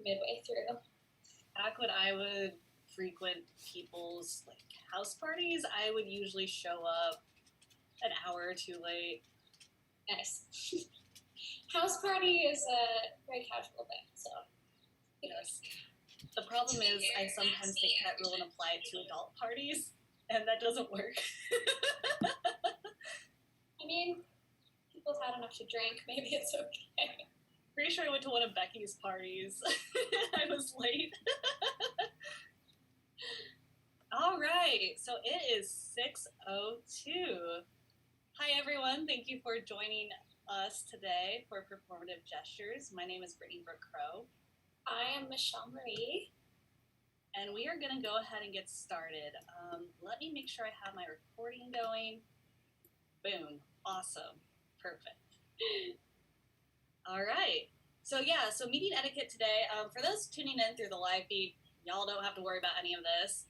midway through. Back when I would frequent people's like house parties, I would usually show up an hour or two late. Nice. House party is a very casual thing, so. Yes. The problem is I sometimes take that rule and apply it to adult parties, and that doesn't work. I mean, people's had enough to drink. Maybe it's okay. Pretty sure I went to one of Becky's parties. I was late. All right, so it is 6:02. Hi, everyone. Thank you for joining us today for Performative Gestures. My name is Brittany Brooke. I am Michelle Marie. And we are going to go ahead and get started. Let me make sure I have my recording going. Boom. Awesome. Perfect. All right. So meeting etiquette today. For those tuning in through the live feed, y'all don't have to worry about any of this.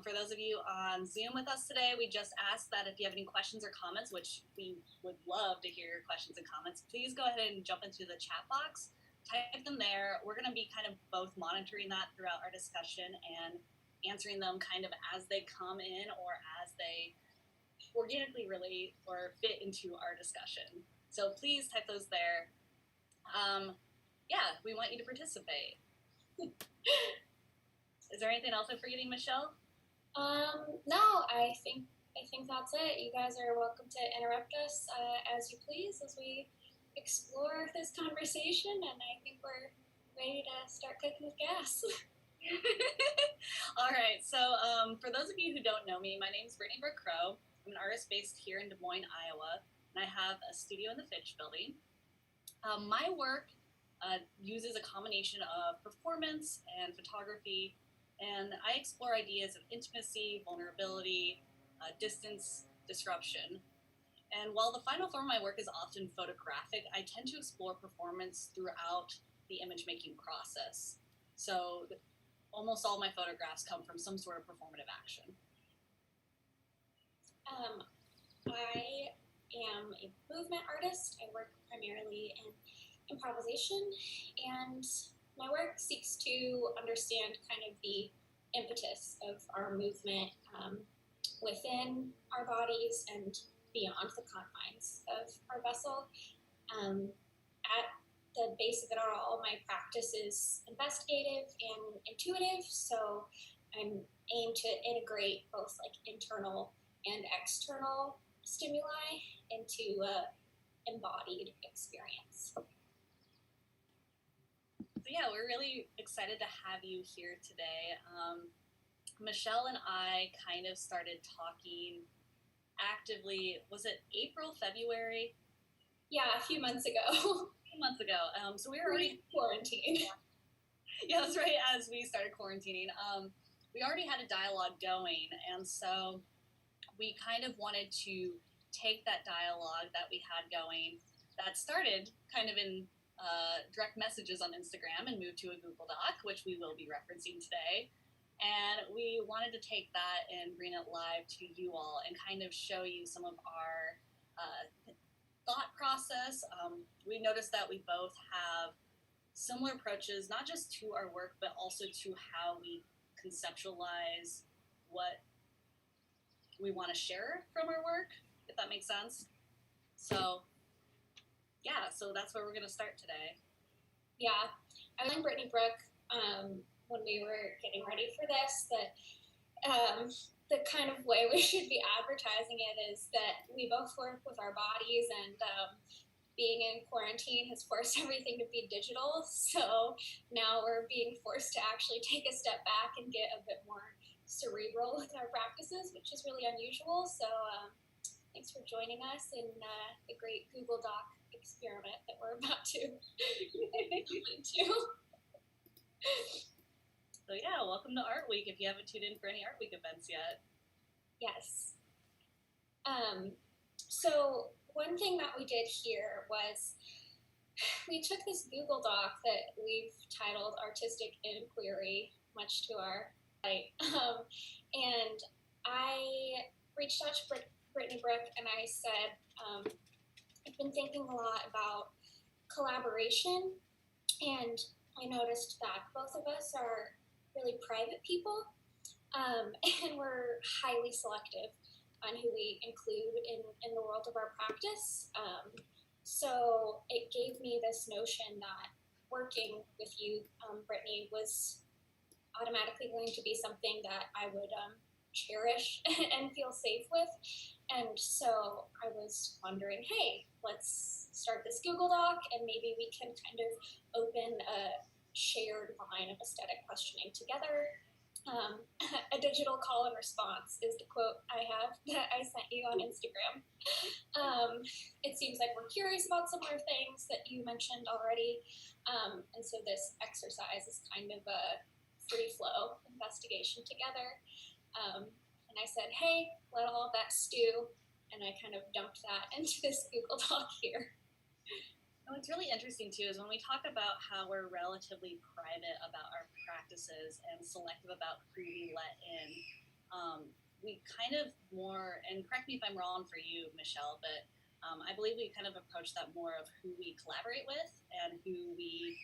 For those of you on Zoom with us today, we just asked that if you have any questions or comments, which we would love to hear your questions and comments, please go ahead and jump into the chat box. Type them there. We're going to be kind of both monitoring that throughout our discussion and answering them kind of as they come in or as they organically relate or fit into our discussion. So please type those there. We want you to participate. Is there anything else I'm forgetting, Michelle? No, I think that's it. You guys are welcome to interrupt us as you please as we explore this conversation, and I think we're ready to start cooking with gas. All right, so for those of you who don't know me, my name is Brittany Brooke. I'm an artist based here in Des Moines, Iowa, and I have a studio in the Fitch building. My work uses a combination of performance and photography, and I explore ideas of intimacy, vulnerability, distance, disruption. And while the final form of my work is often photographic, I tend to explore performance throughout the image-making process. So almost all my photographs come from some sort of performative action. I am a movement artist. I work primarily in improvisation, and my work seeks to understand kind of the impetus of our movement within our bodies and beyond the confines of our vessel. At the base of it all, my practice is investigative and intuitive, so I'm aimed to integrate both like internal and external stimuli into embodied experience. So we're really excited to have you here today. Michelle and I kind of started talking actively, was it April, February? Yeah, a few months ago. So we were already quarantined. Yeah, that's right, as we started quarantining. We already had a dialogue going, and so we kind of wanted to take that dialogue that we had going that started kind of in direct messages on Instagram and moved to a Google Doc, which we will be referencing today. And we wanted to take that and bring it live to you all and kind of show you some of our thought process. We noticed that we both have similar approaches, not just to our work, but also to how we conceptualize what we want to share from our work, if that makes sense. So that's where we're going to start today. Yeah, I was Brittany Brooke when we were getting ready for this, that the kind of way we should be advertising it is that we both work with our bodies, and being in quarantine has forced everything to be digital. So now we're being forced to actually take a step back and get a bit more cerebral with our practices, which is really unusual. So thanks for joining us in the great Google Doc experiment that we're about to into. So welcome to Art Week if you haven't tuned in for any Art Week events yet. Yes. So one thing that we did here was we took this Google Doc that we've titled Artistic Inquiry, much to our delight, and I reached out to Brittany Brooke and I said, I've been thinking a lot about collaboration and I noticed that both of us are really private people, and we're highly selective on who we include in the world of our practice. So it gave me this notion that working with you, Brittany, was automatically going to be something that I would cherish and feel safe with. And so I was wondering, hey, let's start this Google Doc and maybe we can kind of open a shared line of aesthetic questioning together. A digital call and response is the quote I have that I sent you on Instagram. It seems like we're curious about similar things that you mentioned already. And so this exercise is kind of a free flow investigation together. And I said, hey, let all of that stew. And I kind of dumped that into this Google Doc here. What's really interesting too is when we talk about how we're relatively private about our practices and selective about who we let in, we kind of more, and correct me if I'm wrong for you, Michelle, but I believe we kind of approach that more of who we collaborate with and who we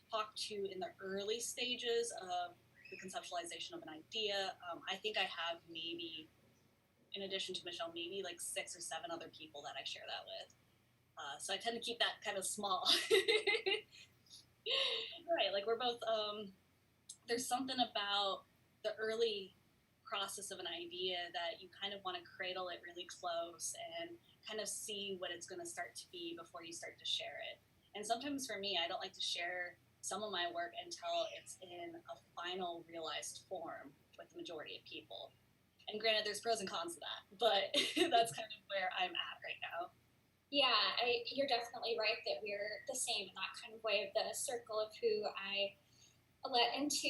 talk to in the early stages of the conceptualization of an idea. I think I have maybe, in addition to Michelle, maybe like 6 or 7 other people that I share that with. So I tend to keep that kind of small. Right, like we're both, there's something about the early process of an idea that you kind of want to cradle it really close and kind of see what it's going to start to be before you start to share it. And sometimes for me, I don't like to share some of my work until it's in a final realized form with the majority of people. And granted, there's pros and cons to that, but that's kind of where I'm at right now. Yeah, you're definitely right that we're the same in that kind of way. Of the circle of who I let into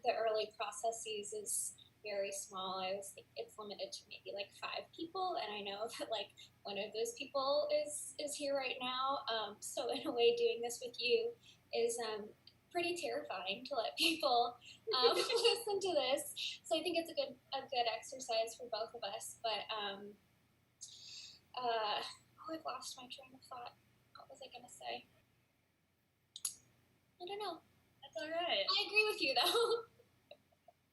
the early processes is very small. It's limited to maybe like 5 people, and I know that like one of those people is here right now. So in a way, doing this with you is pretty terrifying to let people listen to this. So I think it's a good exercise for both of us. But I've lost my train of thought. What was I gonna say? I don't know. That's all right. I agree with you though.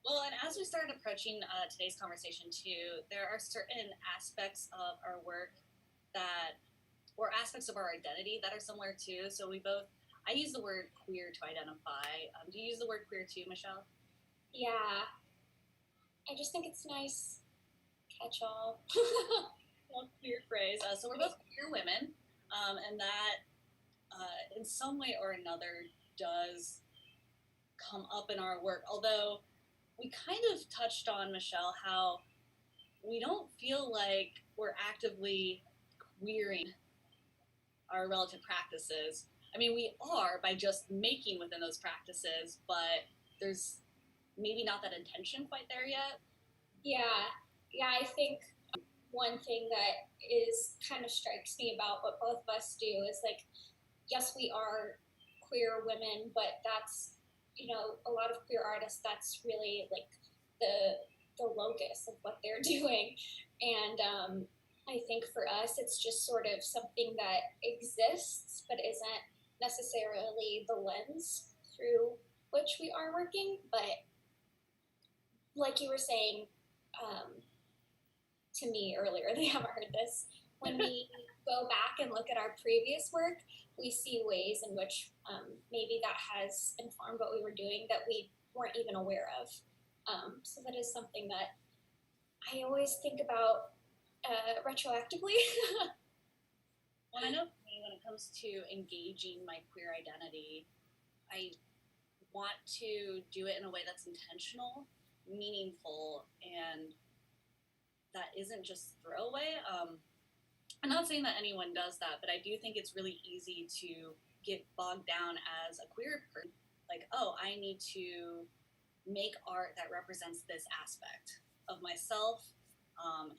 Well, and as we started approaching today's conversation too, there are certain aspects of our work or aspects of our identity that are similar too. So I use the word queer to identify. Do you use the word queer too, Michelle? Yeah. I just think it's nice. Catch all. Well, queer phrase. So we're both queer women, and that in some way or another does come up in our work. Although we kind of touched on, Michelle, how we don't feel like we're actively queering our relative practices. I mean, we are by just making within those practices, but there's maybe not that intention quite there yet. Yeah, I think one thing that is kind of strikes me about what both of us do is like, yes, we are queer women, but that's, a lot of queer artists, that's really like the locus of what they're doing. And I think for us, it's just sort of something that exists, but isn't necessarily the lens through which we are working. But like you were saying to me earlier, they haven't heard this, when we go back and look at our previous work, we see ways in which maybe that has informed what we were doing that we weren't even aware of. So that is something that I always think about retroactively. Well, I know for me, when it comes to engaging my queer identity, I want to do it in a way that's intentional, meaningful, and that isn't just throwaway. I'm not saying that anyone does that, but I do think it's really easy to get bogged down as a queer person. Like, oh, I need to make art that represents this aspect of myself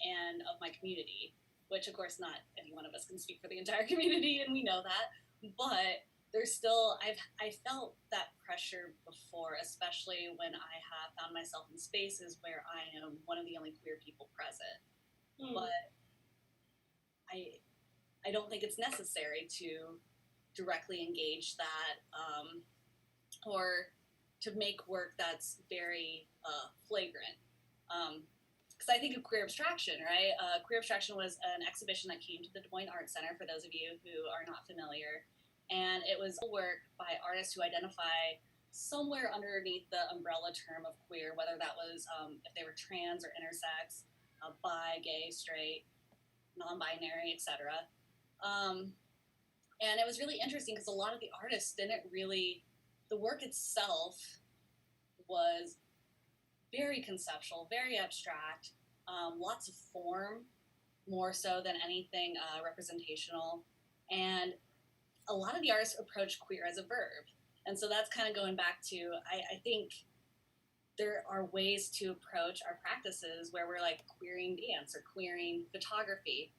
and of my community, which of course not any one of us can speak for the entire community, and we know that, but there's still, I felt that pressure before, especially when I have found myself in spaces where I am one of the only queer people present. But I don't think it's necessary to directly engage that or to make work that's very flagrant. Because I think of queer abstraction, right? Queer abstraction was an exhibition that came to the Des Moines Art Center, for those of you who are not familiar. And it was work by artists who identify somewhere underneath the umbrella term of queer, whether that was if they were trans or intersex, bi, gay, straight, non-binary, etc. And it was really interesting because a lot of the artists didn't really, the work itself was very conceptual, very abstract, lots of form, more so than anything representational. And a lot of the artists approach queer as a verb. And so that's kind of going back to, I think there are ways to approach our practices where we're like queering dance or queering photography.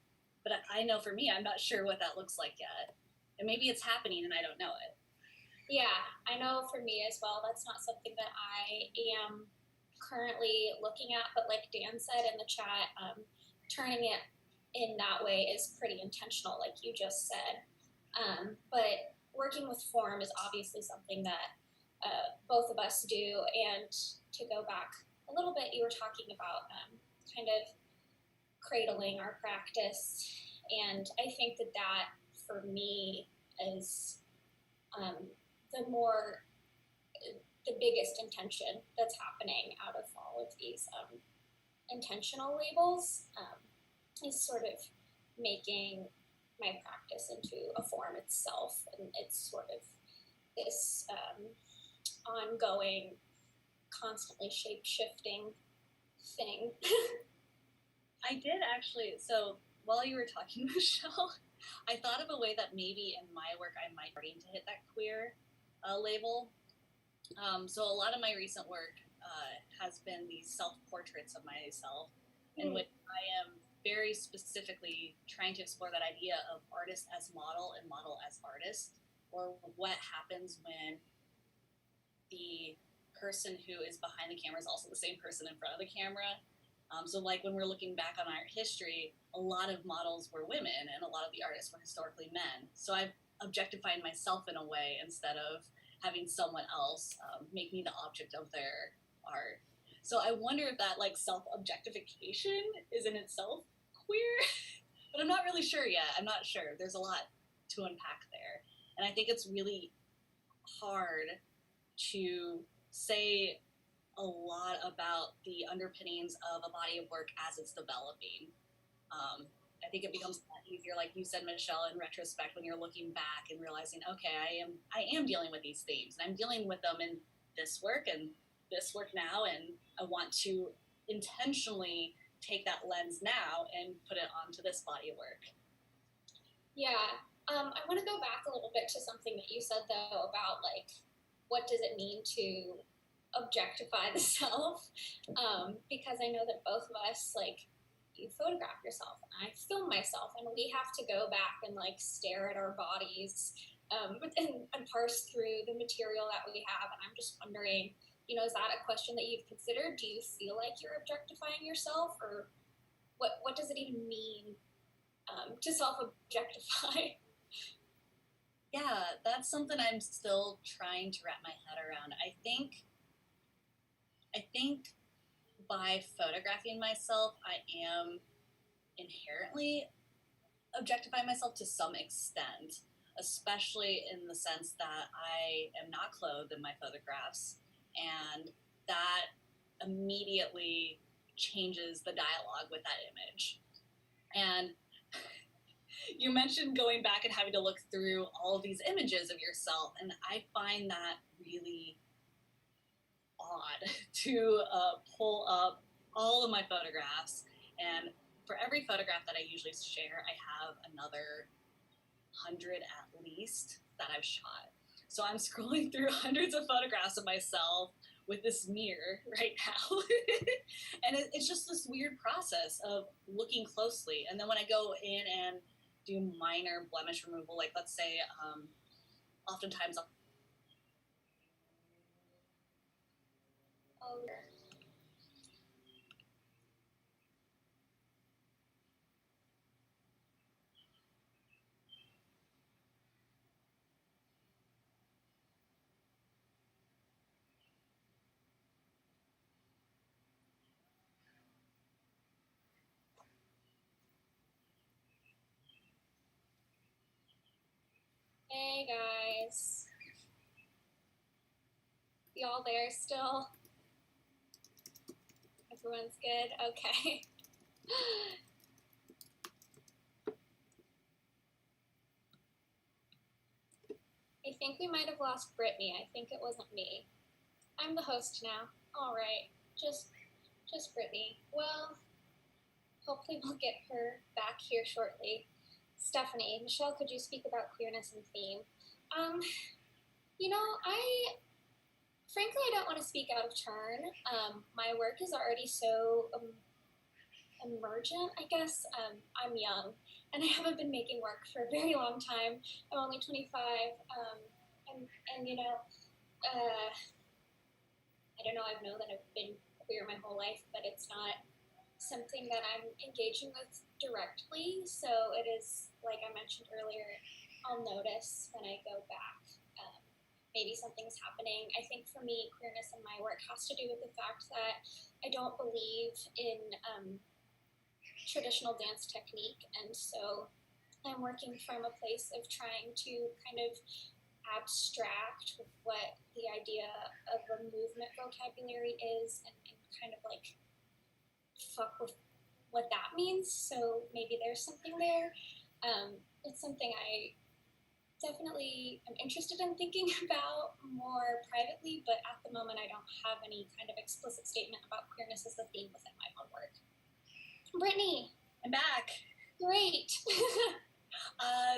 But I know for me, I'm not sure what that looks like yet. And maybe it's happening and I don't know it. Yeah, I know for me as well, that's not something that I am currently looking at, but like Dan said in the chat, turning it in that way is pretty intentional, like you just said. But working with form is obviously something that both of us do. And to go back a little bit, you were talking about kind of cradling our practice. And I think that for me is the biggest intention that's happening out of all of these intentional labels is sort of making my practice into a form itself, and it's sort of this ongoing, constantly shape-shifting thing. I did actually, so while you were talking, Michelle, I thought of a way that maybe in my work I might be starting to hit that queer label. So a lot of my recent work has been these self-portraits of myself, in which I am very specifically trying to explore that idea of artist as model and model as artist, or what happens when the person who is behind the camera is also the same person in front of the camera. So like when we're looking back on art history, a lot of models were women and a lot of the artists were historically men. So I've objectified myself in a way instead of having someone else make me the object of their art. So I wonder if that like self-objectification is in itself queer, but I'm not really sure yet. I'm not sure. There's a lot to unpack there. And I think it's really hard to say a lot about the underpinnings of a body of work as it's developing. I think it becomes a lot easier, like you said, Michelle, in retrospect, when you're looking back and realizing, okay, I am dealing with these themes, and I'm dealing with them in this work and this work now, and I want to intentionally take that lens now and put it onto this body of work. Yeah, I want to go back a little bit to something that you said, though, about, like, what does it mean to objectify the self? Because I know that both of us, like, you photograph yourself and I film myself, and we have to go back and like stare at our bodies and parse through the material that we have. And I'm just wondering, is that a question that you've considered? Do you feel like you're objectifying yourself, or what does it even mean to self-objectify? Yeah, that's something I'm still trying to wrap my head around. I think by photographing myself, I am inherently objectifying myself to some extent, especially in the sense that I am not clothed in my photographs, and that immediately changes the dialogue with that image. And you mentioned going back and having to look through all of these images of yourself, and I find that really odd to pull up all of my photographs, and for every photograph that I usually share, I have another 100 at least that I've shot. So I'm scrolling through hundreds of photographs of myself with this mirror right now. And it's just this weird process of looking closely. And then when I go in and do minor blemish removal, like let's say, oftentimes I'll Hey guys. Y'all there still? Everyone's good? Okay. I think we might have lost Brittany. I think it wasn't me. I'm the host now. All right. Just Brittany. Well, hopefully we'll get her back here shortly. Stephanie, Michelle, could you speak about queerness and theme? Frankly, I don't want to speak out of turn. My work is already so emergent, I guess. I'm young, and I haven't been making work for a very long time. I'm only 25, and I don't know. I've known that I've been queer my whole life, but it's not something that I'm engaging with directly. So it is, like I mentioned earlier, I'll notice when I go back. Maybe something's happening. I think for me, queerness in my work has to do with the fact that I don't believe in traditional dance technique, and so I'm working from a place of trying to kind of abstract what the idea of a movement vocabulary is, and kind of like fuck with what that means. So maybe there's something there. It's something I definitely am interested in thinking about more privately, but at the moment I don't have any kind of explicit statement about queerness as a theme within my own work. Brittany! I'm back! Great!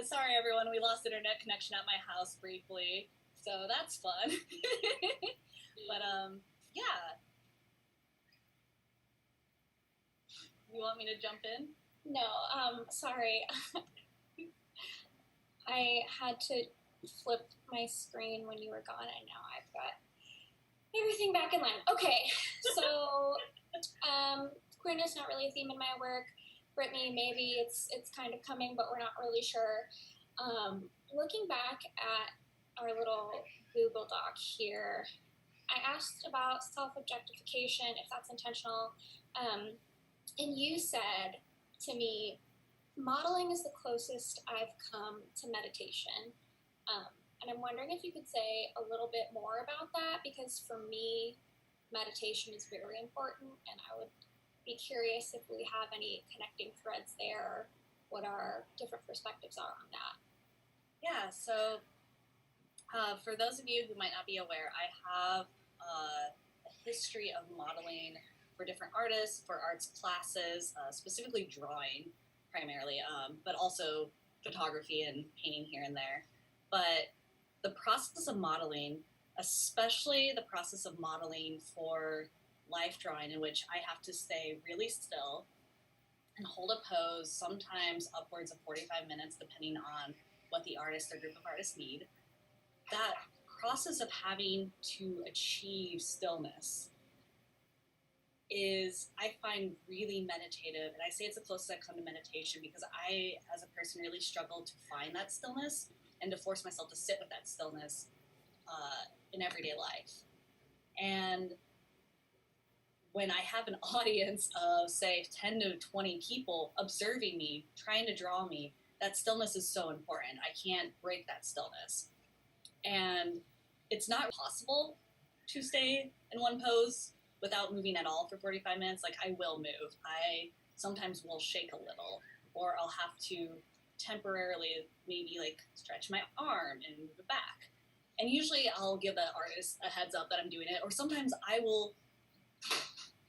Sorry everyone, we lost internet connection at my house briefly, so that's fun. But yeah. You want me to jump in? No, sorry. I had to flip my screen when you were gone, and now I've got everything back in line. Okay, so queerness not really a theme in my work. Brittany, maybe it's kind of coming, but we're not really sure. Looking back at our little Google Doc here, I asked about self-objectification, if that's intentional, and you said to me, modeling is the closest I've come to meditation. And I'm wondering if you could say a little bit more about that, because for me, meditation is very important, and I would be curious if we have any connecting threads there, or what our different perspectives are on that. Yeah, so for those of you who might not be aware, I have a history of modeling for different artists, for arts classes, specifically drawing primarily, but also photography and painting here and there. But the process of modeling, especially the process of modeling for life drawing, in which I have to stay really still and hold a pose, sometimes upwards of 45 minutes, depending on what the artist or group of artists need. That process of having to achieve stillness is, I find, really meditative. And I say it's the closest I come to meditation because I, as a person, really struggle to find that stillness and to force myself to sit with that stillness in everyday life. And when I have an audience of, say, 10 to 20 people observing me, trying to draw me, that stillness is so important. I can't break that stillness. And it's not possible to stay in one pose without moving at all for 45 minutes. Like, I will move. I sometimes will shake a little, or I'll have to temporarily maybe like stretch my arm and move it back. And usually I'll give the artist a heads up that I'm doing it, or sometimes I will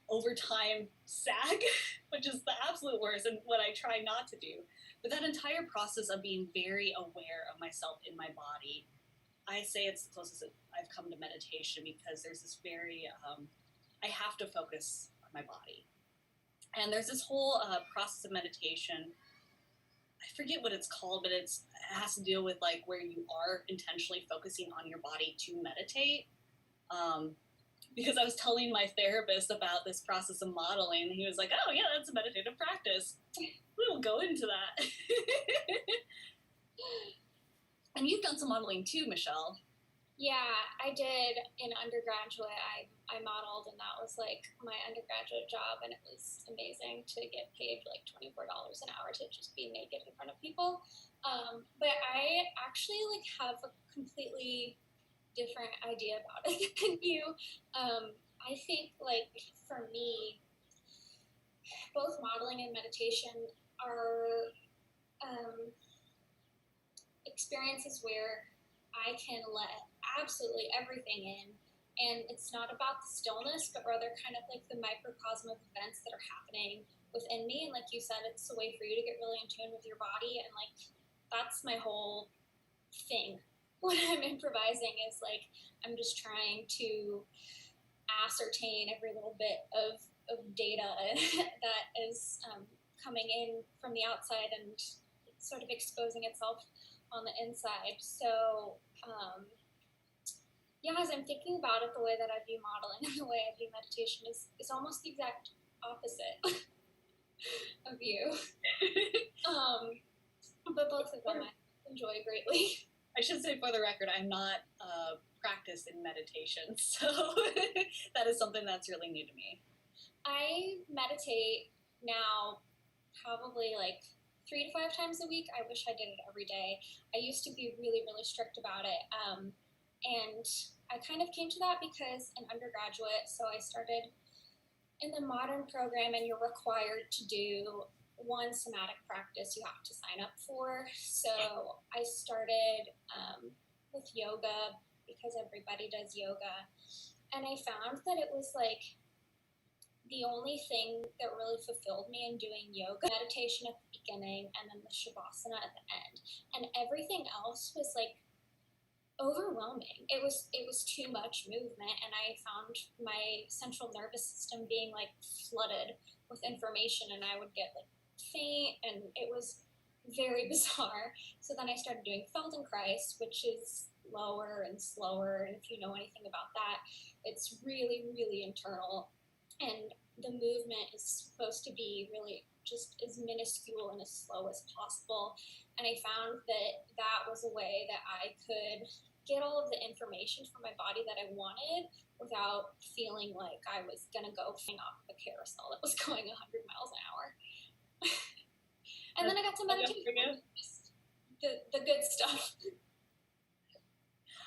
over time sag, which is the absolute worst and what I try not to do. But that entire process of being very aware of myself in my body, I say it's the closest I've come to meditation, because there's this very, I have to focus on my body. And there's this whole process of meditation, I forget what it's called, but it has to deal with like where you are intentionally focusing on your body to meditate. Because I was telling my therapist about this process of modeling, and he was like, oh yeah, that's a meditative practice. We will go into that. And you've done some modeling too, Michelle. Yeah, I did in undergraduate. I modeled, and that was like my undergraduate job, and it was amazing to get paid like $24 an hour to just be naked in front of people. But I actually like have a completely different idea about it than you. I think like for me, both modeling and meditation are um, experiences where I can let absolutely everything in. And it's not about the stillness, but rather kind of like the microcosm of events that are happening within me. And like you said, it's a way for you to get really in tune with your body. And like, that's my whole thing. When I'm improvising is like, I'm just trying to ascertain every little bit of data that is coming in from the outside and sort of exposing itself on the inside. So, yeah, as I'm thinking about it, the way that I view modeling and the way I view meditation is almost the exact opposite of you. But both of them I enjoy greatly. I should say for the record, I'm not practiced in meditation, so that is something that's really new to me. I meditate now probably like 3 to 5 times a week. I wish I did it every day. I used to be really, really strict about it. And I kind of came to that because an undergraduate, so I started in the modern program, and you're required to do one somatic practice you have to sign up for. So I started with yoga because everybody does yoga. And I found that it was like the only thing that really fulfilled me in doing yoga, meditation at the beginning and then the shavasana at the end. And everything else was like overwhelming. It was too much movement, and I found my central nervous system being like flooded with information, and I would get like faint, and it was very bizarre. So then I started doing Feldenkrais, which is lower and slower, and if you know anything about that, it's really, really internal, and the movement is supposed to be really just as minuscule and as slow as possible. And I found that that was a way that I could get all of the information from my body that I wanted without feeling like I was going to go flying off a carousel that was going 100 miles an hour. And then I got to meditate. The good stuff.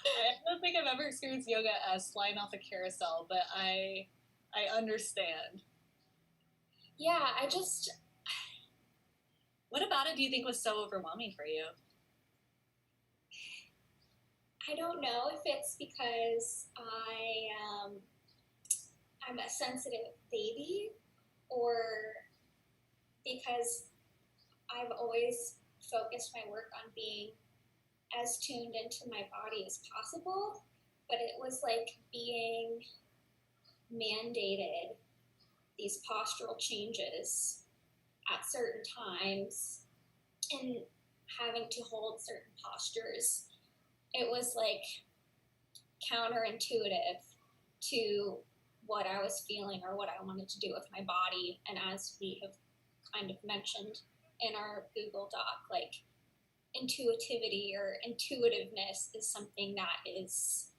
I don't think I've ever experienced yoga as flying off a carousel, but I understand. Yeah, I just... What about it do you think was so overwhelming for you? I don't know if it's because I'm a sensitive baby, or because I've always focused my work on being as tuned into my body as possible, but it was like being mandated these postural changes at certain times and having to hold certain postures. It was like counterintuitive to what I was feeling or what I wanted to do with my body. And as we have kind of mentioned in our Google Doc, like intuitivity or intuitiveness is something that is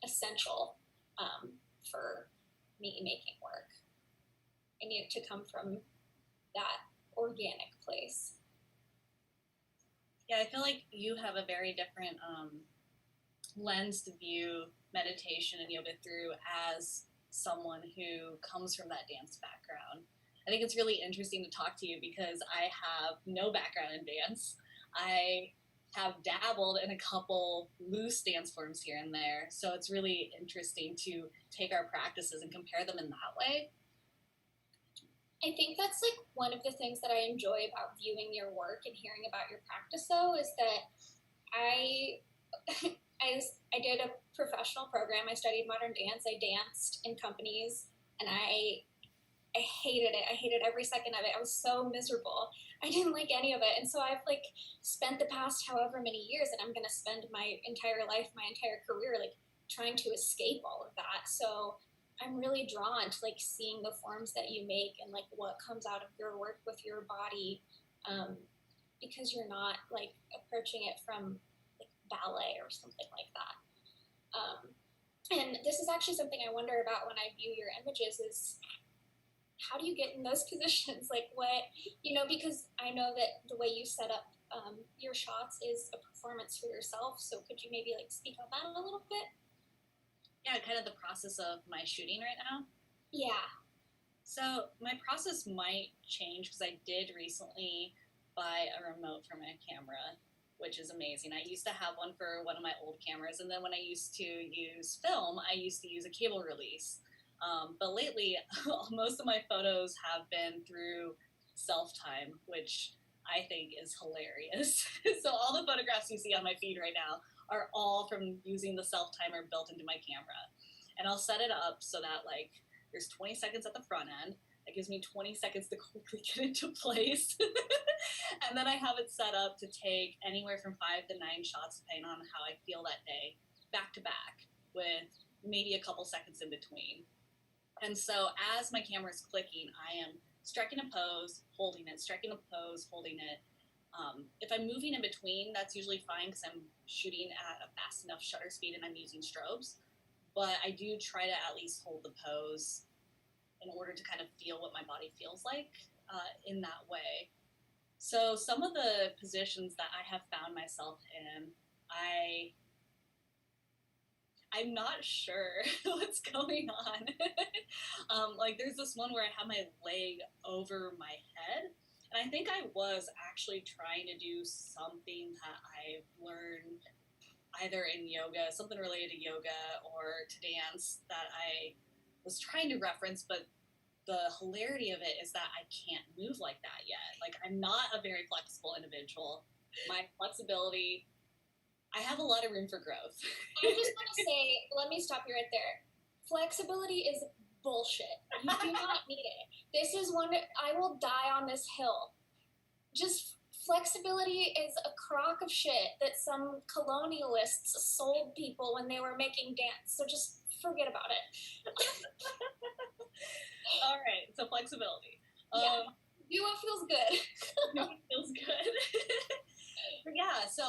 essential for me making work. I need it to come from that organic place. Yeah, I feel like you have a very different lens to view meditation and yoga through as someone who comes from that dance background. I think it's really interesting to talk to you because I have no background in dance. I have dabbled in a couple loose dance forms here and there, so it's really interesting to take our practices and compare them in that way. I think that's like one of the things that I enjoy about viewing your work and hearing about your practice, though, is that I did a professional program. I studied modern dance. I danced in companies, and I hated it. I hated every second of it. I was so miserable. I didn't like any of it. And so I've like spent the past however many years, and I'm going to spend my entire life, my entire career, like trying to escape all of that. So I'm really drawn to like seeing the forms that you make and like what comes out of your work with your body, because you're not like approaching it from like ballet or something like that. And this is actually something I wonder about when I view your images is how do you get in those positions? Like what, because I know that the way you set up your shots is a performance for yourself. So could you maybe like speak on that a little bit? Yeah, kind of the process of my shooting right now. Yeah. So my process might change because I did recently buy a remote for my camera, which is amazing. I used to have one for one of my old cameras, and then when I used to use film, I used to use a cable release. But lately, most of my photos have been through self-time, which I think is hilarious. So all the photographs you see on my feed right now are all from using the self-timer built into my camera. And I'll set it up so that like there's 20 seconds at the front end. That gives me 20 seconds to quickly get into place. And then I have it set up to take anywhere from 5 to 9 shots, depending on how I feel that day, back to back, with maybe a couple seconds in between. And so as my camera is clicking, I am striking a pose, holding it, striking a pose, holding it. If I'm moving in between, that's usually fine because I'm shooting at a fast enough shutter speed and I'm using strobes. But I do try to at least hold the pose in order to kind of feel what my body feels like in that way. So some of the positions that I have found myself in, I'm not sure what's going on. Like there's this one where I have my leg over my head, and I think I was actually trying to do something that I've learned either in yoga, something related to yoga or to dance that I was trying to reference, but the hilarity of it is that I can't move like that yet. Like I'm not a very flexible individual. My flexibility, I have a lot of room for growth. I just want to say, let me stop you right there. Flexibility is bullshit. You do not need it. This is one, I will die on this hill. Just flexibility is a crock of shit that some colonialists sold people when they were making dance. So just forget about it. All right, so flexibility. Yeah, do what feels good. Do what feels good. But yeah, so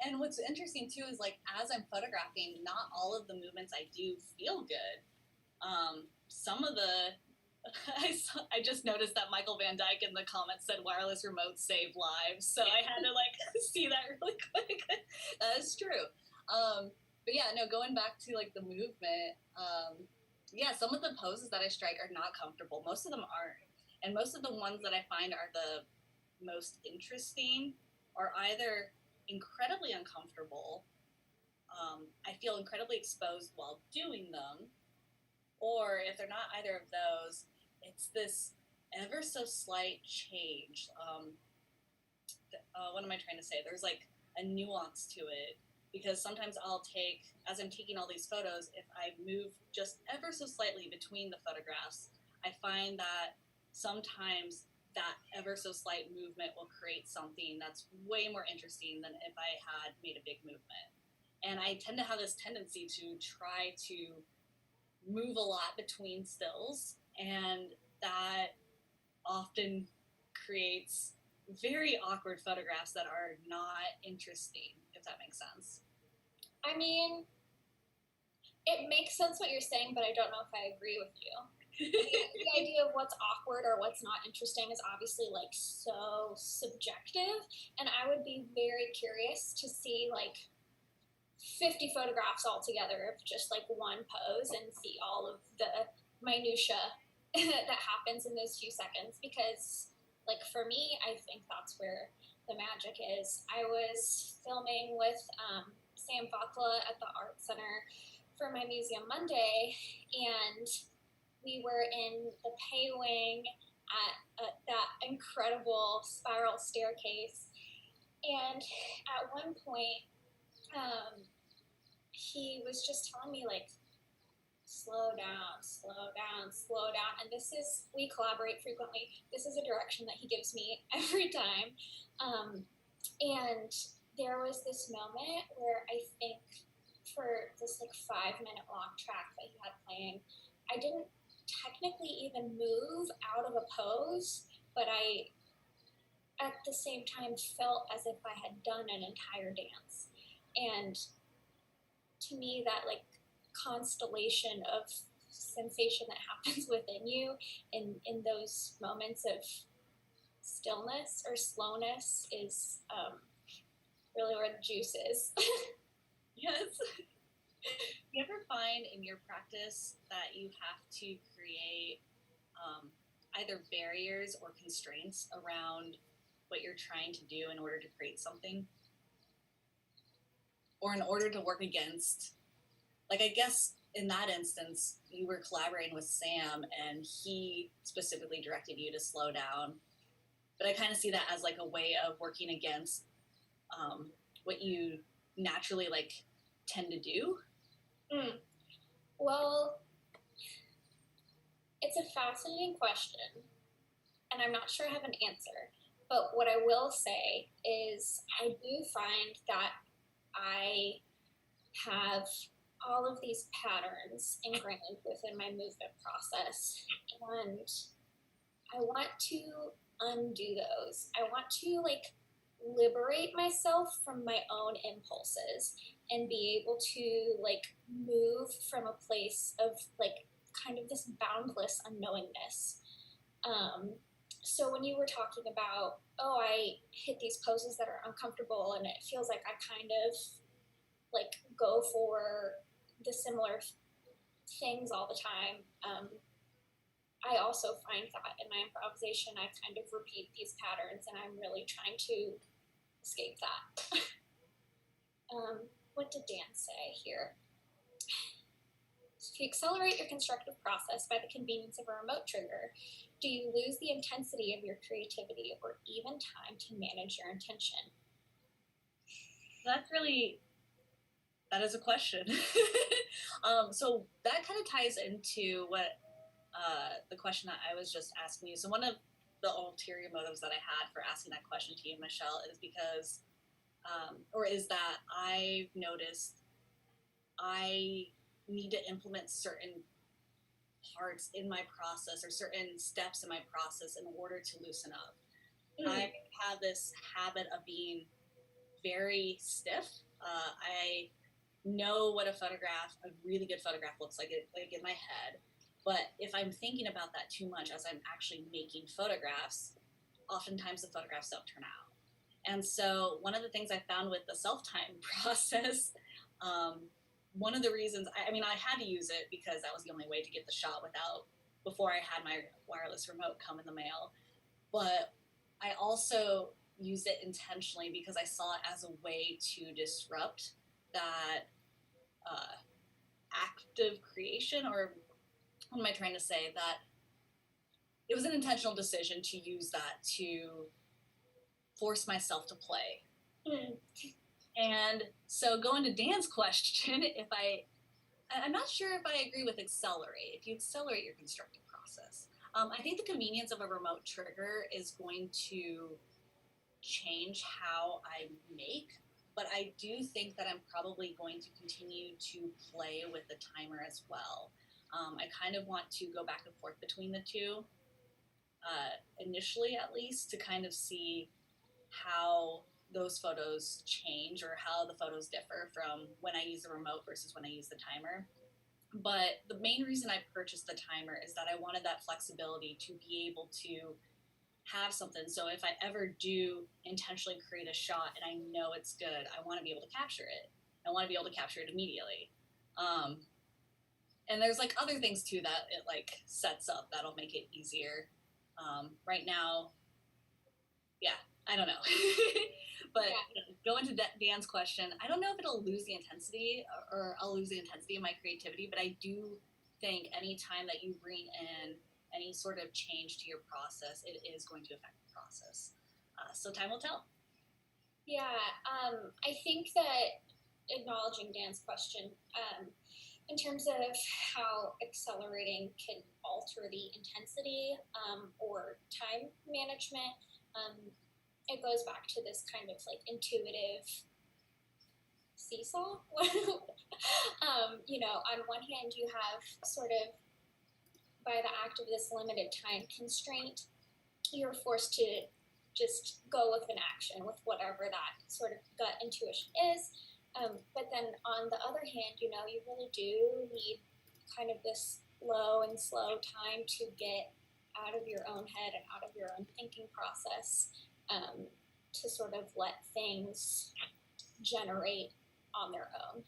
and what's interesting too is like as I'm photographing, not all of the movements I do feel good. Some of the I just noticed that Michael Van Dyke in the comments said wireless remotes save lives, so I had to like see that really quick. That is true. But yeah, no, going back to like the movement, yeah, some of the poses that I strike are not comfortable. Most of them aren't, and most of the ones that I find are the most interesting are either incredibly uncomfortable. I feel incredibly exposed while doing them, or if they're not either of those, it's this ever so slight change. What am I trying to say? There's like a nuance to it because sometimes as I'm taking all these photos, if I move just ever so slightly between the photographs, I find that sometimes that ever so slight movement will create something that's way more interesting than if I had made a big movement. And I tend to have this tendency to try to move a lot between stills, and that often creates very awkward photographs that are not interesting, if that makes sense. I mean, it makes sense what you're saying, but I don't know if I agree with you. The idea of what's awkward or what's not interesting is obviously like so subjective, and I would be very curious to see like 50 photographs all together of just like one pose and see all of the minutia that happens in those few seconds, because like for me, I think that's where the magic is. I was filming with Sam Fakla at the Art Center for my Museum Monday, and we were in the pay wing at that incredible spiral staircase. And at one point, he was just telling me, like, slow down, slow down, slow down. And we collaborate frequently. This is a direction that he gives me every time. And there was this moment where I think for this like 5-minute long track that he had playing, I didn't technically even move out of a pose, but I at the same time felt as if I had done an entire dance. And to me that like constellation of sensation that happens within you in those moments of stillness or slowness is really where the juice is. Yes. You ever find in your practice that you have to create either barriers or constraints around what you're trying to do in order to create something? Or in order to work against, like, I guess in that instance, you were collaborating with Sam and he specifically directed you to slow down. But I kind of see that as like a way of working against what you naturally like tend to do. Well, it's a fascinating question, and I'm not sure I have an answer. But what I will say is I do find that I have all of these patterns ingrained within my movement process, and I want to undo those. I want to like liberate myself from my own impulses and be able to like move from a place of like kind of this boundless unknowingness. So when you were talking about, oh, I hit these poses that are uncomfortable and it feels like I kind of like go for the similar things all the time, I also find that in my improvisation, I kind of repeat these patterns and I'm really trying to escape that. What did Dan say here? If you accelerate your constructive process by the convenience of a remote trigger, do you lose the intensity of your creativity or even time to manage your intention? That is a question. So that kind of ties into what the question that I was just asking you. So one of the ulterior motives that I had for asking that question to you, Michelle, is because, is that I've noticed I need to implement certain parts in my process or certain steps in my process in order to loosen up. I have this habit of being very stiff. I know what a really good photograph looks like in my head. But if I'm thinking about that too much as I'm actually making photographs, oftentimes the photographs don't turn out. And so one of the things I found with the self-time process, one of the reasons, I had to use it because that was the only way to get the shot before I had my wireless remote come in the mail. But I also used it intentionally because I saw it as a way to disrupt that active creation, or what am I trying to say? That it was an intentional decision to use that to force myself to play. And so going to Dan's question, I'm not sure if I agree with accelerate. If you accelerate your constructive process, I think the convenience of a remote trigger is going to change how I make, but I do think that I'm probably going to continue to play with the timer as well. I kind of want to go back and forth between the two, initially at least, to kind of see how those photos change or how the photos differ from when I use the remote versus when I use the timer. But the main reason I purchased the timer is that I wanted that flexibility to be able to have something. So if I ever do intentionally create a shot and I know it's good, I want to be able to capture it. I want to be able to capture it immediately. And there's like other things too that it like sets up that'll make it easier. Right now, I don't know. But going to Dan's question, I don't know if it'll lose the intensity or I'll lose the intensity of my creativity, but I do think any time that you bring in any sort of change to your process, it is going to affect the process. So time will tell. Yeah, I think that acknowledging Dan's question, in terms of how accelerating can alter the intensity or time management, it goes back to this kind of like intuitive seesaw. On one hand, you have sort of, by the act of this limited time constraint, you're forced to just go with an action with whatever that sort of gut intuition is. But then on the other hand, you know, you really do need kind of this low and slow time to get out of your own head and out of your own thinking process, to sort of let things generate on their own.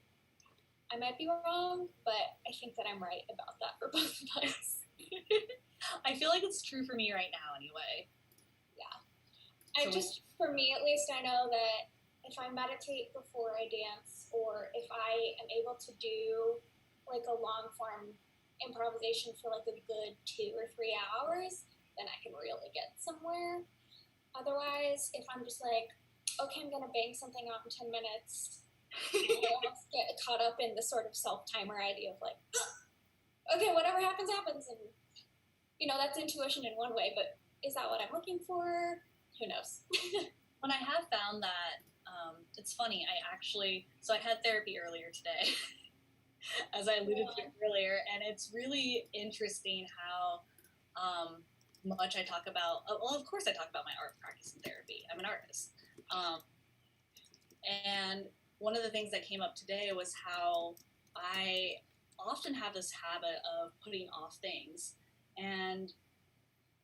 I might be wrong, but I think that I'm right about that for both of us. I feel like it's true for me right now anyway. Yeah. For me at least, I know that if I meditate before I dance, or if I am able to do like a long form improvisation for like a good 2 or 3 hours, then I can really get somewhere. Otherwise, if I'm just like, okay, I'm gonna bang something out in 10 minutes, I almost get caught up in the sort of self-timer idea of like, okay, whatever happens, happens. And, you know, that's intuition in one way, but is that what I'm looking for? Who knows? When I have found that, it's funny, so I had therapy earlier today, as I alluded to earlier, and it's really interesting how much I talk about, well, of course I talk about my art practice in therapy. I'm an artist. And one of the things that came up today was how I often have this habit of putting off things, and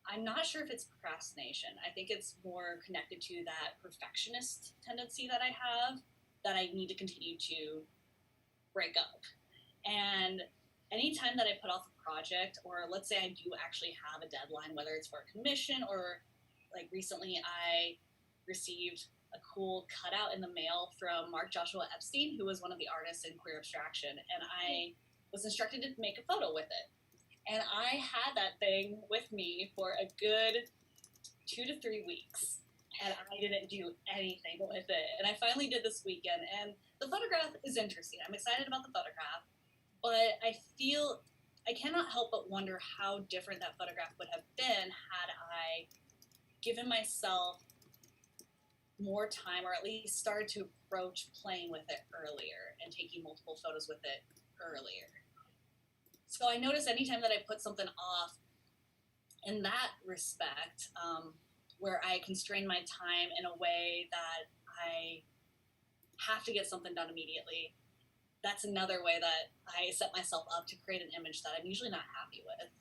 I'm not sure if it's procrastination. I think it's more connected to that perfectionist tendency that I have that I need to continue to break up. And anytime that I put off a project, or let's say I do actually have a deadline, whether it's for a commission or like recently I received a cool cutout in the mail from Mark Joshua Epstein, who was one of the artists in Queer Abstraction, and I was instructed to make a photo with it. And I had that thing with me for a good 2 to 3 weeks, and I didn't do anything with it. And I finally did this weekend, and the photograph is interesting. I'm excited about the photograph, but I cannot help but wonder how different that photograph would have been had I given myself more time, or at least started to approach playing with it earlier and taking multiple photos with it earlier. So I notice anytime that I put something off in that respect, where I constrain my time in a way that I have to get something done immediately, that's another way that I set myself up to create an image that I'm usually not happy with.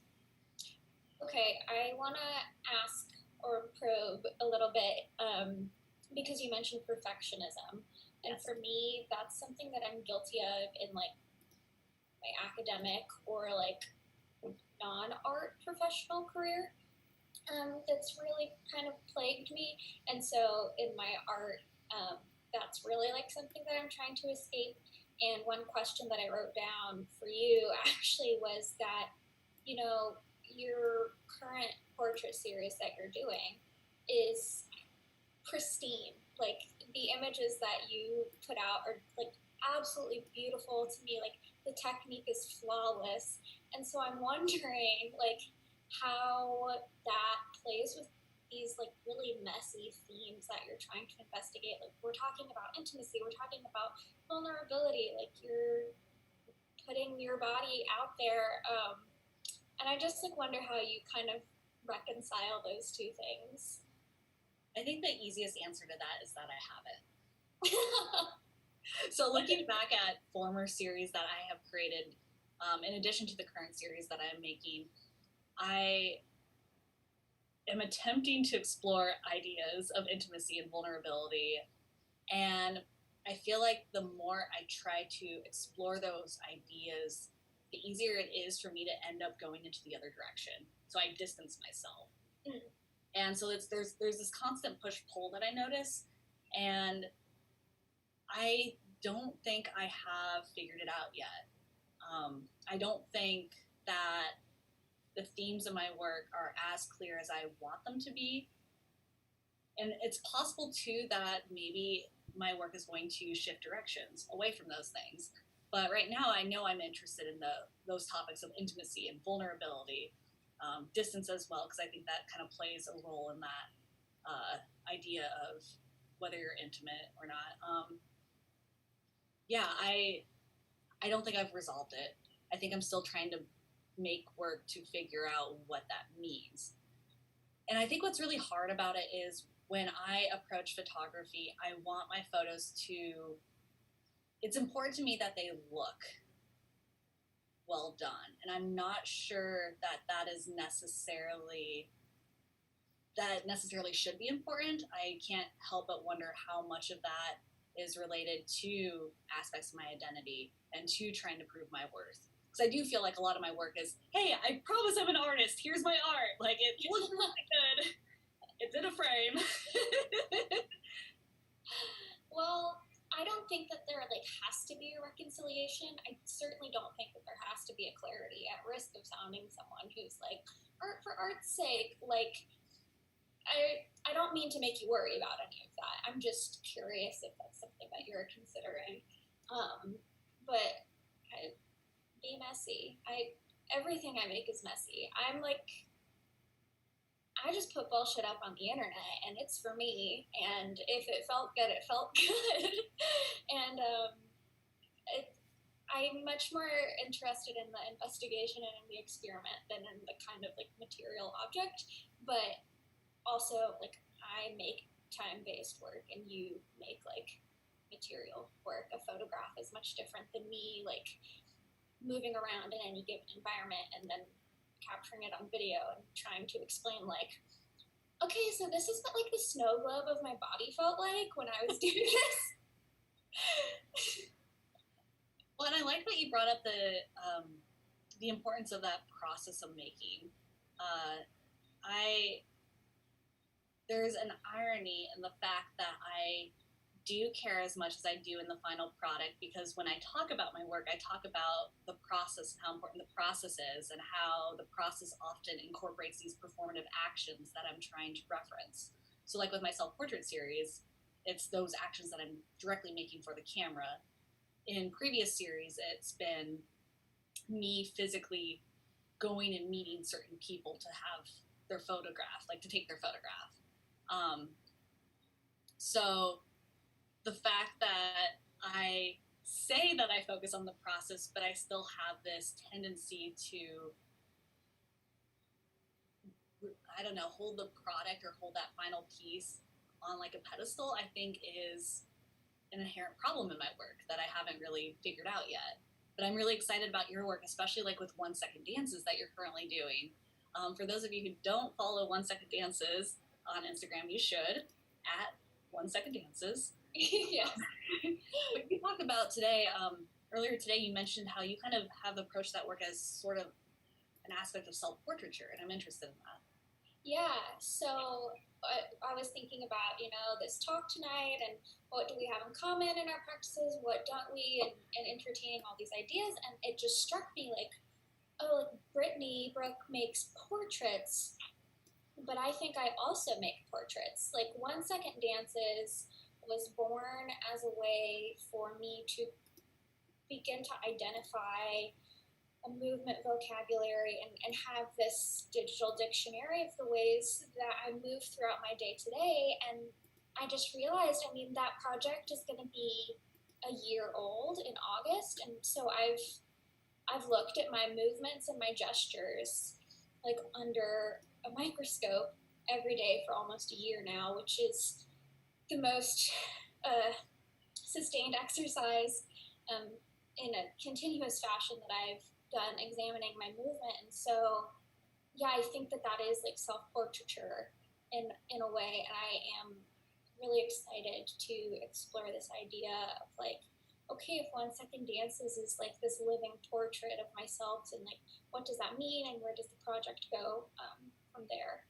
Okay, I want to ask or probe a little bit, because you mentioned perfectionism. And Yes. for me, that's something that I'm guilty of in like my academic or like non-art professional career, that's really kind of plagued me. And so in my art, that's really like something that I'm trying to escape. And one question that I wrote down for you actually was that, you know, your current portrait series that you're doing is pristine. Like the images that you put out are like absolutely beautiful to me. Like the technique is flawless. And so I'm wondering like how that plays with these like really messy themes that you're trying to investigate. Like we're talking about intimacy, we're talking about vulnerability, like you're putting your body out there. And I just like wonder how you kind of reconcile those two things. I think the easiest answer to that is that I haven't. So looking back at former series that I have created, in addition to the current series that I'm making, I am attempting to explore ideas of intimacy and vulnerability. And I feel like the more I try to explore those ideas, the easier it is for me to end up going into the other direction. So I distance myself. Mm. And so there's this constant push-pull that I notice, and I don't think I have figured it out yet. I don't think that the themes of my work are as clear as I want them to be. And it's possible, too, that maybe my work is going to shift directions away from those things. But right now, I know I'm interested in those topics of intimacy and vulnerability, distance as well, because I think that kind of plays a role in that idea of whether you're intimate or not. I don't think I've resolved it. I think I'm still trying to make work to figure out what that means. And I think what's really hard about it is when I approach photography, I want my photos to it's important to me that they look well done. And I'm not sure that necessarily should be important. I can't help but wonder how much of that is related to aspects of my identity and to trying to prove my worth. Because I do feel like a lot of my work is, hey, I promise I'm an artist. Here's my art. Like, it looks really good. It's in a frame. Well, I don't think that there like has to be a reconciliation. I certainly don't think that there has to be a clarity, at risk of sounding someone who's like, art for art's sake. Like, I don't mean to make you worry about any of that. I'm just curious if that's something that you're considering. But be messy. Everything I make is messy. I'm like, I just put bullshit up on the internet, and it's for me. And if it felt good, it felt good. And I'm much more interested in the investigation and in the experiment than in the kind of like material object. But also, like, I make time-based work, and you make like material work. A photograph is much different than me like moving around in any given environment and then capturing it on video and trying to explain like, okay, so this is what like the snow globe of my body felt like when I was doing this. Well, and I like that you brought up the importance of that process of making. There's an irony in the fact that I do care as much as I do in the final product, because when I talk about my work, I talk about the process and how important the process is, and how the process often incorporates these performative actions that I'm trying to reference. So like with my self-portrait series, it's those actions that I'm directly making for the camera. In previous series, it's been me physically going and meeting certain people to have their photograph, like to take their photograph. So the fact that I say that I focus on the process, but I still have this tendency to, I don't know, hold the product or hold that final piece on like a pedestal, I think is an inherent problem in my work that I haven't really figured out yet. But I'm really excited about your work, especially like with 1 Second Dances that you're currently doing. For those of you who don't follow 1 Second Dances on Instagram, you should, at 1 Second Dances. Yes. What you talked about today, earlier today, you mentioned how you kind of have approached that work as sort of an aspect of self-portraiture, and I'm interested in that. Yeah, so I was thinking about, this talk tonight, and what do we have in common in our practices, what don't we, and entertaining all these ideas, and it just struck me like, oh, like Brooke makes portraits, but I think I also make portraits. Like 1 Second Dances was born as a way for me to begin to identify a movement vocabulary and have this digital dictionary of the ways that I move throughout my day to day. And I just realized, that project is going to be a year old in August. And so I've looked at my movements and my gestures like under a microscope every day for almost a year now, which is the most sustained exercise in a continuous fashion that I've done examining my movement. And so, yeah, I think that is like self-portraiture in a way, and I am really excited to explore this idea of like, okay, if 1 Second Dances is like this living portrait of myself, and like, what does that mean, and where does the project go from there?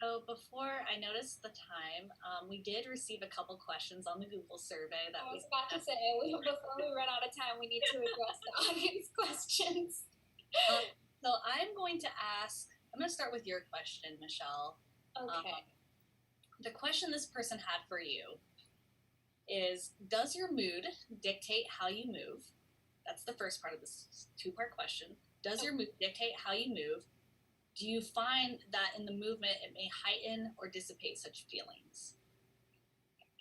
So before I noticed the time, we did receive a couple questions on the Google survey. I was about to say, before we run out of time, we need to address the audience questions. So I'm going to start with your question, Michelle. Okay. The question this person had for you is, does your mood dictate how you move? That's the first part of this 2-part question. Does your mood dictate how you move? Do you find that in the movement it may heighten or dissipate such feelings?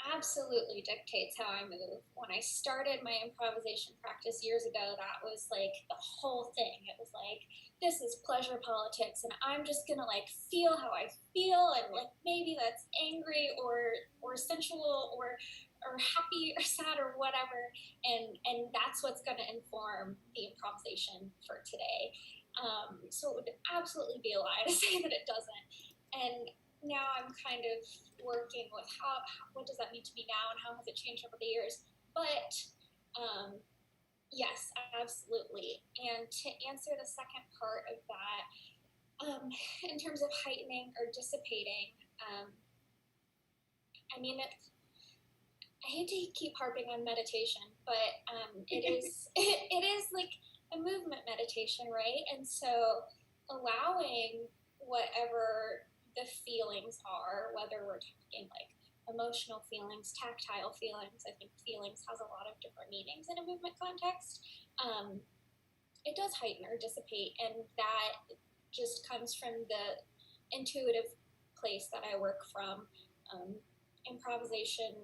Absolutely dictates how I move. When I started my improvisation practice years ago, that was like the whole thing. It was like, this is pleasure politics, and I'm just gonna like feel how I feel, and like maybe that's angry or sensual or or happy or sad or whatever, and that's what's going to inform the improvisation for today. So it would absolutely be a lie to say that it doesn't. And now I'm kind of working with what does that mean to me now, and how has it changed over the years. But yes, absolutely. And to answer the second part of that, in terms of heightening or dissipating, I mean, I hate to keep harping on meditation, but it is it is like a movement meditation, right? And so allowing whatever the feelings are, whether we're talking like emotional feelings, tactile feelings, I think feelings has a lot of different meanings in a movement context. It does heighten or dissipate, and that just comes from the intuitive place that I work from. Improvisation,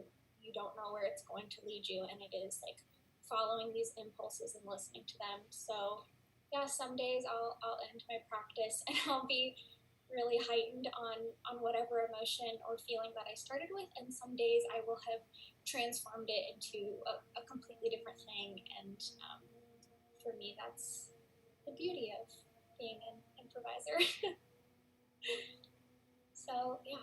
you don't know where it's going to lead you, and it is like following these impulses and listening to them. So yeah, some days I'll end my practice and I'll be really heightened on whatever emotion or feeling that I started with, and some days I will have transformed it into a completely different thing. And for me, that's the beauty of being an improviser. So yeah.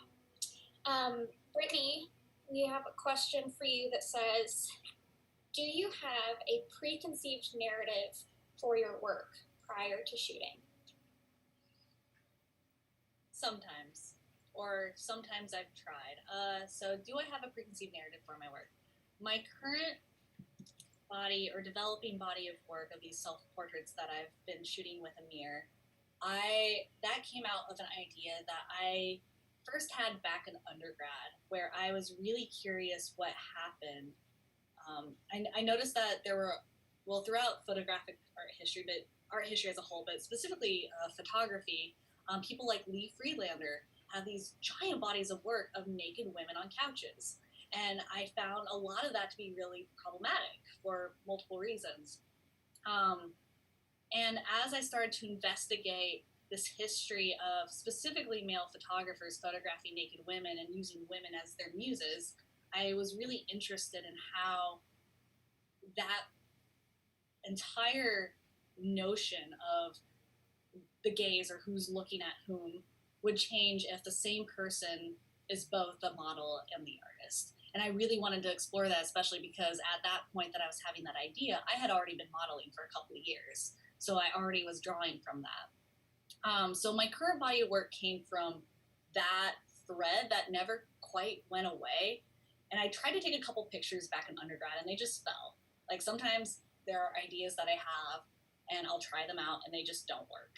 Brittany, we have a question for you that says, do you have a preconceived narrative for your work prior to shooting? Sometimes. Or sometimes I've tried. So do I have a preconceived narrative for my work? My current body or developing body of work of these self-portraits that I've been shooting with Amir, that came out of an idea that I first had back in undergrad, where I was really curious what happened. I noticed that there were, well, throughout photographic art history, but art history as a whole, but specifically photography, people like Lee Friedlander had these giant bodies of work of naked women on couches. And I found a lot of that to be really problematic for multiple reasons. And as I started to investigate this history of specifically male photographers photographing naked women and using women as their muses, I was really interested in how that entire notion of the gaze or who's looking at whom would change if the same person is both the model and the artist. And I really wanted to explore that, especially because at that point that I was having that idea, I had already been modeling for a couple of years. So I already was drawing from that. So my current body of work came from that thread that never quite went away. And I tried to take a couple pictures back in undergrad, and they just fell. Like sometimes there are ideas that I have, and I'll try them out, and they just don't work.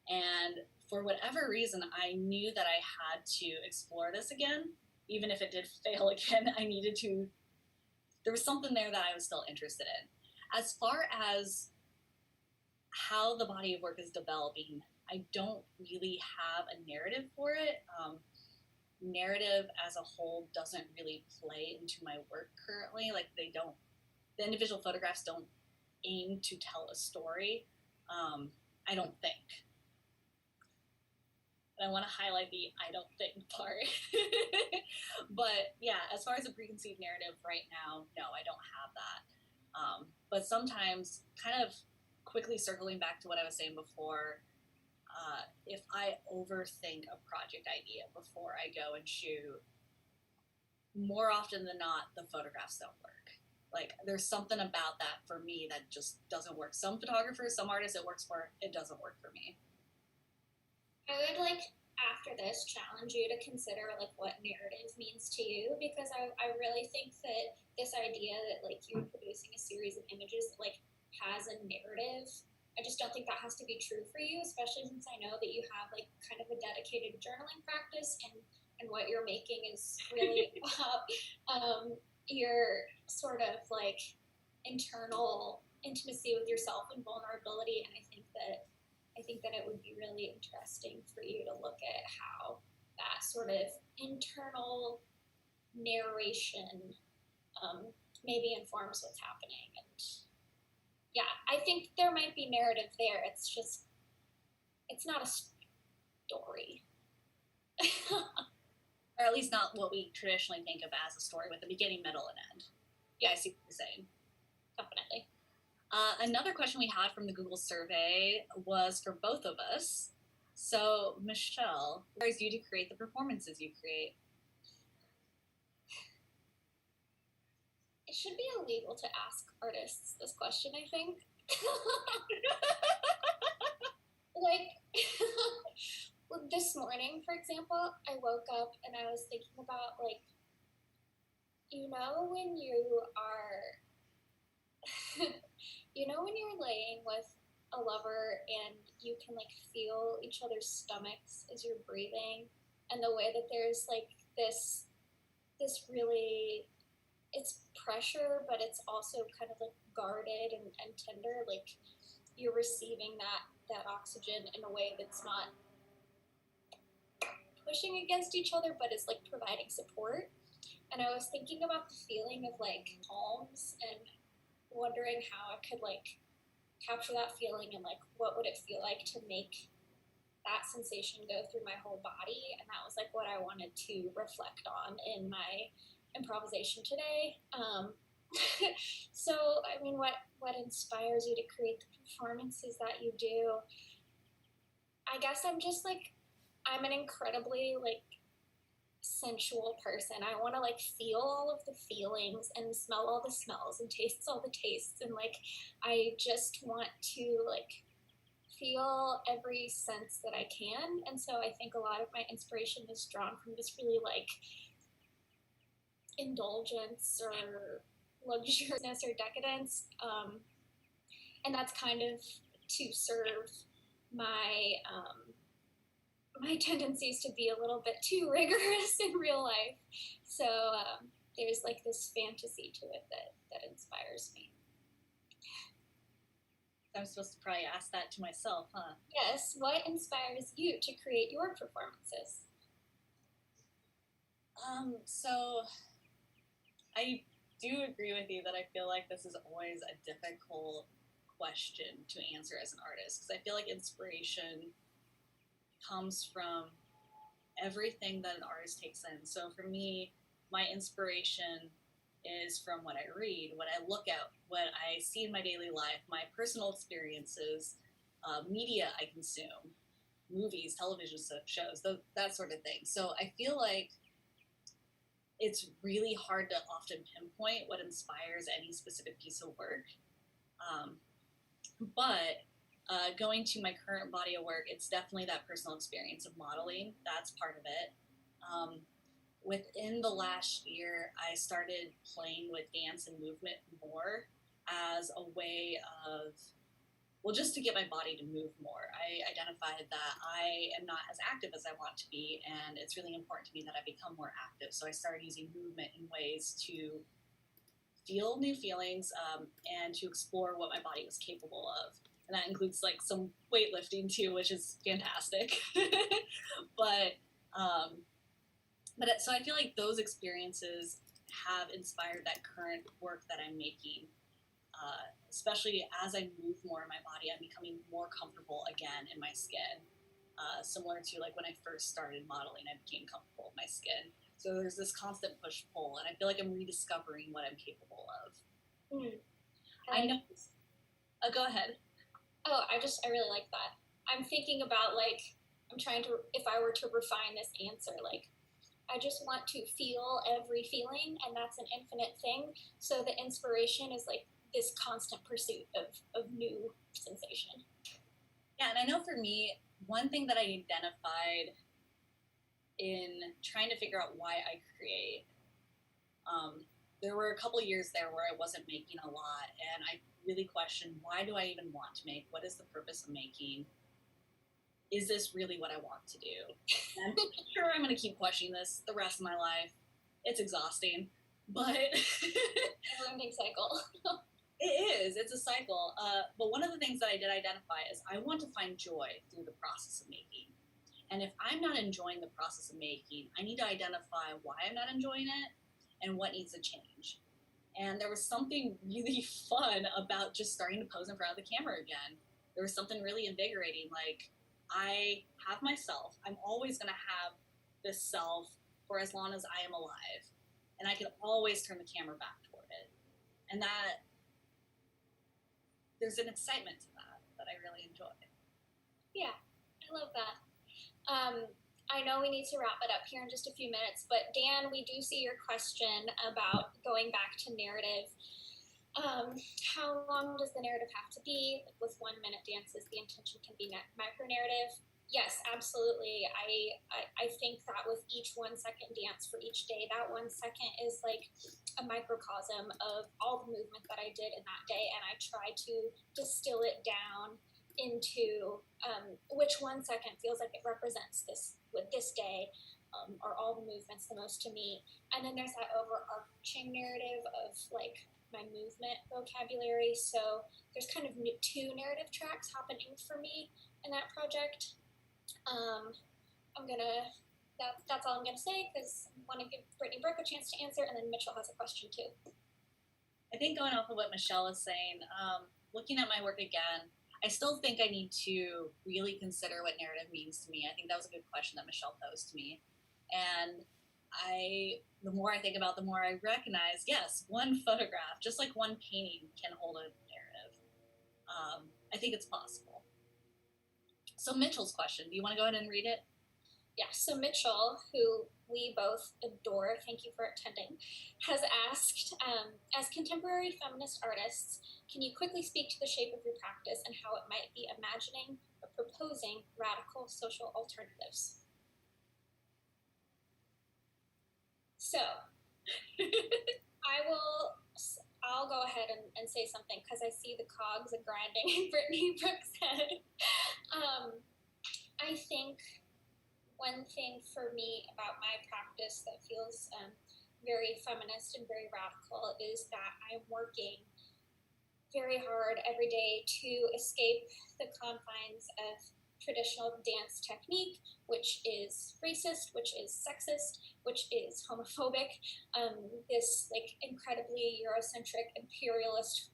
And for whatever reason, I knew that I had to explore this again. Even if it did fail again, there was something there that I was still interested in. As far as how the body of work is developing, I don't really have a narrative for it. Narrative as a whole doesn't really play into my work currently. Like the individual photographs don't aim to tell a story, I don't think. And I want to highlight the I don't think part. But yeah, as far as a preconceived narrative right now, no, I don't have that. But sometimes, kind of quickly circling back to what I was saying before, if I overthink a project idea before I go and shoot, more often than not, the photographs don't work. Like, there's something about that for me that just doesn't work. Some photographers, some artists it works for, it doesn't work for me. I would like, after this, challenge you to consider like what narrative means to you, because I really think that this idea that like you're producing a series of images that like has a narrative, I just don't think that has to be true for you, especially since I know that you have like kind of a dedicated journaling practice, and what you're making is really your sort of like internal intimacy with yourself and vulnerability. And I think that it would be really interesting for you to look at how that sort of internal narration maybe informs what's happening. And yeah, I think there might be narrative there. It's just, it's not a story. Or at least not what we traditionally think of as a story with a beginning, middle, and end. Yeah, I see what you're saying. Definitely. Another question we had from the Google survey was for both of us. So, Michelle, what inspires you to create the performances you create? It should be illegal to ask artists this question, I think. Like, this morning, for example, I woke up and I was thinking about, like, when you are, when you're laying with a lover and you can, like, feel each other's stomachs as you're breathing, and the way that there's, like, this really, it's pressure, but it's also kind of, like, guarded and tender, like, you're receiving that oxygen in a way that's not pushing against each other, but it's, like, providing support. And I was thinking about the feeling of, like, palms and wondering how I could, like, capture that feeling and, like, what would it feel like to make that sensation go through my whole body. And that was, like, what I wanted to reflect on in my improvisation today. So, I mean, what inspires you to create the performances that you do? I guess I'm an incredibly, like, sensual person. I want to, like, feel all of the feelings and smell all the smells and taste all the tastes, and, like, I just want to, like, feel every sense that I can. And so I think a lot of my inspiration is drawn from this really, like, indulgence or luxuriousness or decadence, and that's kind of to serve my my tendencies to be a little bit too rigorous in real life. So there's, like, this fantasy to it that inspires me. I'm supposed to probably ask that to myself, huh? Yes. What inspires you to create your performances? So I do agree with you that I feel like this is always a difficult question to answer as an artist, because I feel like inspiration comes from everything that an artist takes in. So for me, my inspiration is from what I read, what I look at, what I see in my daily life, my personal experiences, media I consume, movies, television shows, that sort of thing. So I feel like it's really hard to often pinpoint what inspires any specific piece of work. But going to my current body of work, it's definitely that personal experience of modeling. That's part of it. Within the last year, I started playing with dance and movement more as a way of, well, just to get my body to move more. I identified that I am not as active as I want to be, and it's really important to me that I become more active. So I started using movement in ways to feel new feelings and to explore what my body was capable of. And that includes, like, some weightlifting too, which is fantastic. But so I feel like those experiences have inspired that current work that I'm making. Especially as I move more in my body, I'm becoming more comfortable again in my skin. Similar to, like, when I first started modeling, I became comfortable in my skin. So there's this constant push-pull, and I feel like I'm rediscovering what I'm capable of. I know. Go ahead. Oh, I really like that. I'm thinking about, like, if I were to refine this answer, like, I just want to feel every feeling, and that's an infinite thing. So the inspiration is, like, this constant pursuit of new sensation. Yeah, and I know for me, one thing that I identified in trying to figure out why I create, there were a couple years there where I wasn't making a lot, and I really questioned, why do I even want to make? What is the purpose of making? Is this really what I want to do? And I'm sure I'm going to keep questioning this the rest of my life. It's exhausting, but Never-ending cycle. It is. It's a cycle. But one of the things that I did identify is I want to find joy through the process of making. And if I'm not enjoying the process of making, I need to identify why I'm not enjoying it and what needs to change. And there was something really fun about just starting to pose in front of the camera again. There was something really invigorating. Like, I have myself. I'm always going to have this self for as long as I am alive. And I can always turn the camera back toward it. And that, there's an excitement to that I really enjoy. Yeah, I love that. I know we need to wrap it up here in just a few minutes, but Dan, we do see your question about going back to narrative. How long does the narrative have to be? Like with 1 minute dances, the intention can be micro narrative. Yes, absolutely. I think that with each 1 second dance for each day, that 1 second is like a microcosm of all the movement that I did in that day, and I try to distill it down into which 1 second feels like it represents this day, or all the movements the most to me. And then there's that overarching narrative of like my movement vocabulary. So there's kind of 2 narrative tracks happening for me in that project. That's all I'm gonna say because I want to give Brittany, Brooke a chance to answer, and then Mitchell has a question too. I think going off of what Michelle is saying, looking at my work again, I still think I need to really consider what narrative means to me. I think that was a good question that Michelle posed to me. And the more I think about it, the more I recognize, yes, 1 photograph, just like 1 painting can hold a narrative. I think it's possible. So Mitchell's question, do you want to go ahead and read it? Yeah, so Mitchell, who we both adore, thank you for attending, has asked, as contemporary feminist artists, can you quickly speak to the shape of your practice and how it might be imagining or proposing radical social alternatives? So, I'll go ahead and say something because I see the cogs are grinding in Brittany Brooke's head. I think one thing for me about my practice that feels very feminist and very radical is that I'm working very hard every day to escape the confines of traditional dance technique, which is racist, which is sexist, which is homophobic. This like incredibly Eurocentric imperialist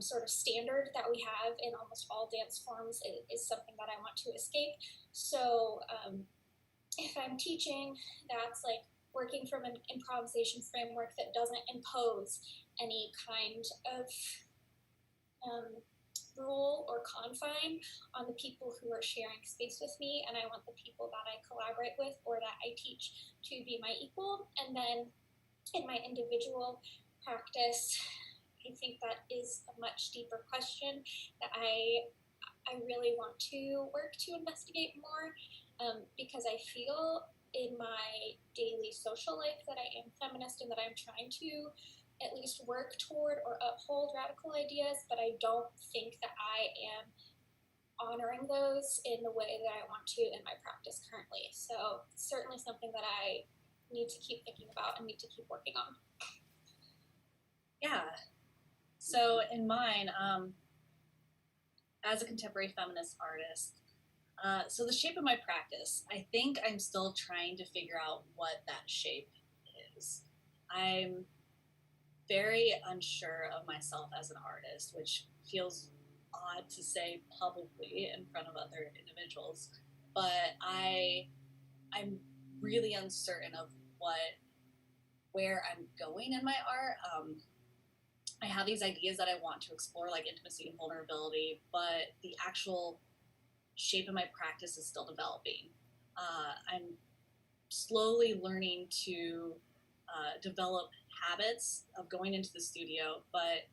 sort of standard that we have in almost all dance forms is something that I want to escape. So if I'm teaching, that's like working from an improvisation framework that doesn't impose any kind of rule or confine on the people who are sharing space with me, and I want the people that I collaborate with or that I teach to be my equal. And then in my individual practice, I think that is a much deeper question that I really want to work to investigate more, because I feel in my daily social life that I am feminist and that I'm trying to at least work toward or uphold radical ideas, but I don't think that I am honoring those in the way that I want to in my practice currently. So it's certainly something that I need to keep thinking about and need to keep working on. Yeah. So in mine, as a contemporary feminist artist, so the shape of my practice, I think I'm still trying to figure out what that shape is. I'm very unsure of myself as an artist, which feels odd to say publicly in front of other individuals, but I'm really uncertain of where I'm going in my art. I have these ideas that I want to explore, like intimacy and vulnerability, but the actual shape of my practice is still developing. I'm slowly learning to develop habits of going into the studio, but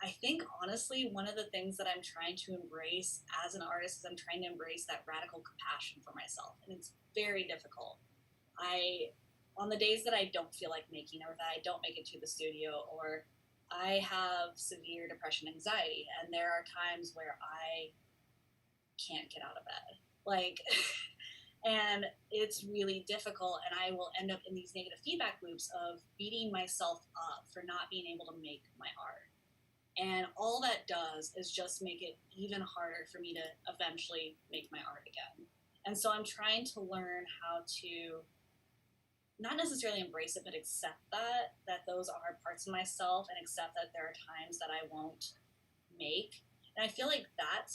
I think honestly one of the things that I'm trying to embrace as an artist is I'm trying to embrace that radical compassion for myself, and it's very difficult. On the days that I don't feel like making, or that I don't make it to the studio, or I have severe depression, anxiety, and there are times where I can't get out of bed, like and it's really difficult, and I will end up in these negative feedback loops of beating myself up for not being able to make my art. And all that does is just make it even harder for me to eventually make my art again. And so I'm trying to learn how to not necessarily embrace it, but accept that those are parts of myself, and accept that there are times that I won't make. And I feel like that's